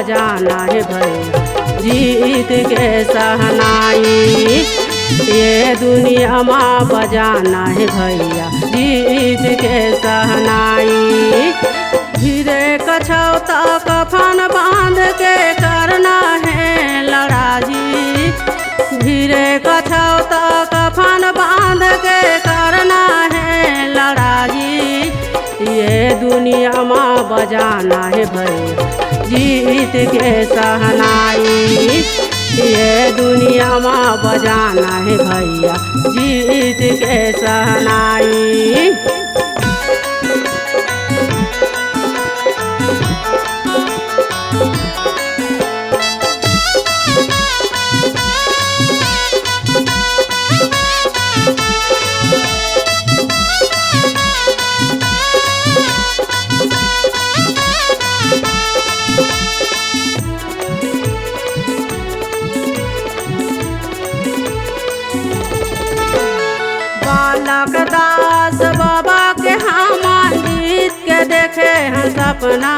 बजाना है भैया जीत के सहनाई। ये दुनिया माँ बजाना है भैया जीत के सहनाई। धीरे कछौता कफन बांध के करना है लड़ाई। धीरे कछौता कफन बांध के करना है लड़ाई। ये दुनिया माँ बजाना है भैया जीत के सहनाई। ये दुनिया माँ बजाना है भैया जीत के सहनाई। बालक दास बाबा के हम जीत के देखे हैं सपना।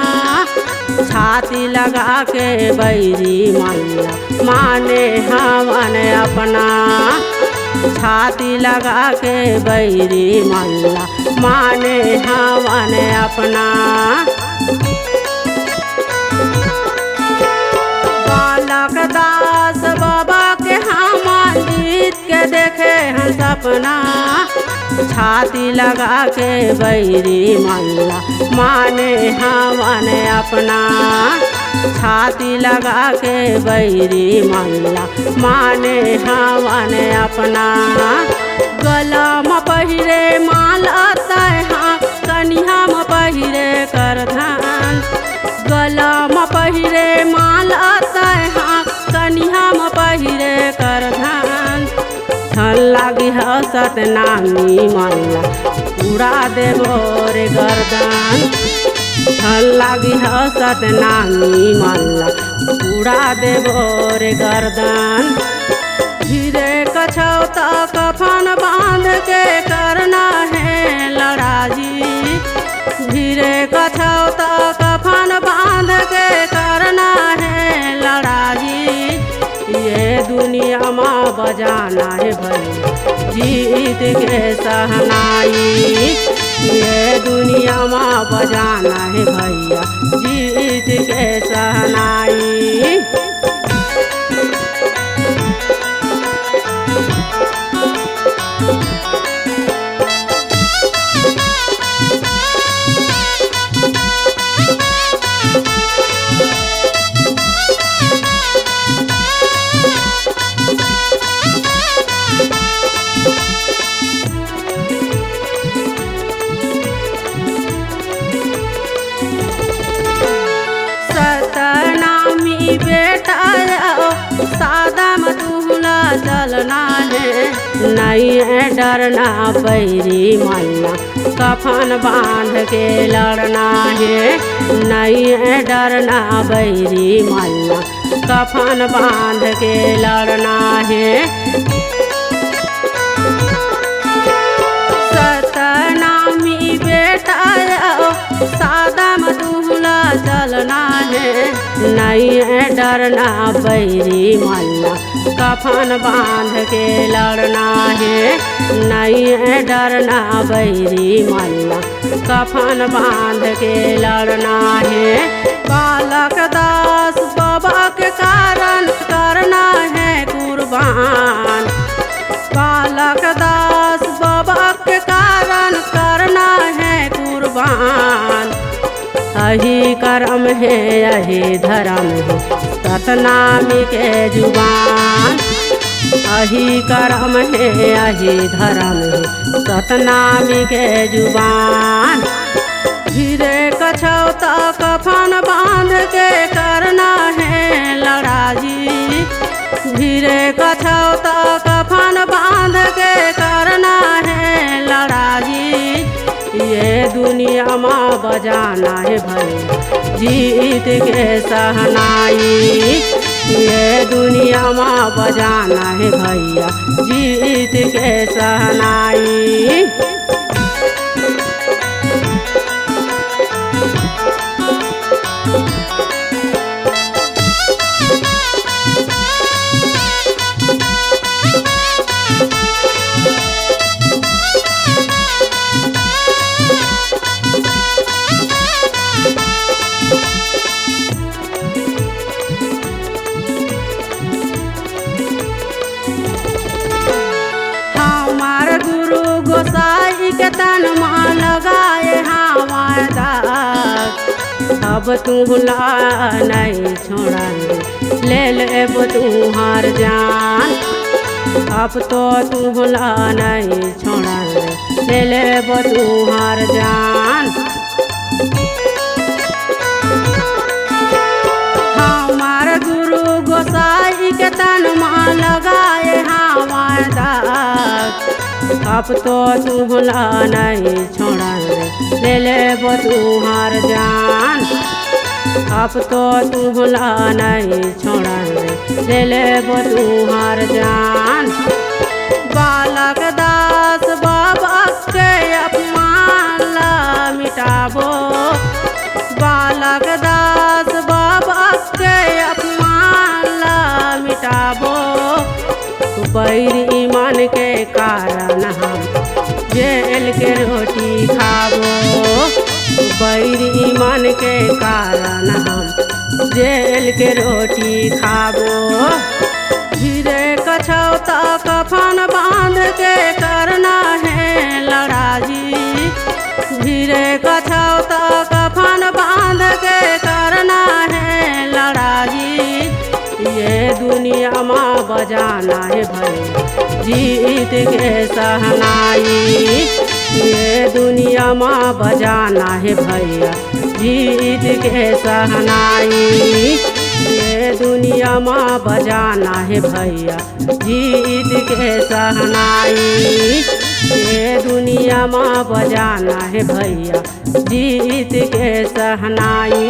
छाती लगा के बैरी मैया माने हमन अपना। छाती लगा के बैरी मैया माने हमन अपना। बालक दास बाबा के हम जीत के देखे हैं सपना। छाती लगा के बैरी मैया माने हमन अपना। छाती लगा के बैरी मैया माने हमन अपना। गला में पहिरे माला तहाँ कनिया में पहिरे करधान। गला में पहिरे माला तहाँ कनिया में पहिरे करधान। छन लागी हसत नामी मैया उड़ा देबो रे गर्दन। छन लागी हसत नामी मैया उड़ा देबो रे गर्दन। धीरे कछौता कफन बांध के करना है लड़ाई। धीरे कछौता कफन बांध के करना है लड़ाई। ये दुनिया माँ बजाना है भैया जीत के सहनाई। ये दुनिया माँ बजाना है भैया जीत के सहनाई। सतनामी बेटा सादम दूल्हा चलना है। नहीं है डरना बैरी मैया कफन बांध के लड़ना है। नहीं है डरना बैरी मैया कफन बांध के लड़ना है। सतनामी बेटा सादम दूल्हा चलना है। नहीं है डरना बैरी मैया कफन बांध के लड़ना है। नहीं है डरना बैरी मैया कफन बांध के लड़ना है। बालक दास बाबा के कारण करना है कुर्बान। बालक दास बाबा के कारण करना है कुर्बान। यही कर्म है यही धर्म है सतनामी के जुबान। यही कर्म है यही धर्म है सतनामी के जुबान। धीरे कछौता कफन बांध के करना है लड़ाई। धीरे कछौता कफन बांध के करना है लड़ाई। ये दुनिया माँ बजाना है भैया जीत के सहनाई। ये दुनिया माँ बजाना है भैया जीत के सहनाई। के तन माँ लगाए हमार दाग। अब तू ला नहीं छोड़न ले लेब तुहार जान। अब तो तू ला नहीं छोड़न ले लेब तुहार जान। हमार गुरु गोसाई के तन माँ लगाए हमार दाग। अब तो तू ला नहीं छोड़न ले लेब तुहार जान। अब तो तू ला नहीं छोड़न ले लेब तुहार जान। बालक दास बाबा के अपमान ला मिटाबो। बालक दास बाबा के अपमान ला मिटाबो। बैरी मन के कारण हम जेल के रोटी खाबो। बैरी मन के कारण हम जेल के रोटी खाबो। धीरे कछौता कफन बांध के करना है लड़ाई। धीरे कछौता कफन बांध के करना है लड़ाई। ये दुनिया माँ बजाना है भाई जीत के सहनाई। ये दुनिया माँ बजाना है भैया जीत के सहनाई। ये दुनिया माँ बजाना है भैया जीत के सहनाई। ये दुनिया माँ बजाना है भैया जीत के सहनाई।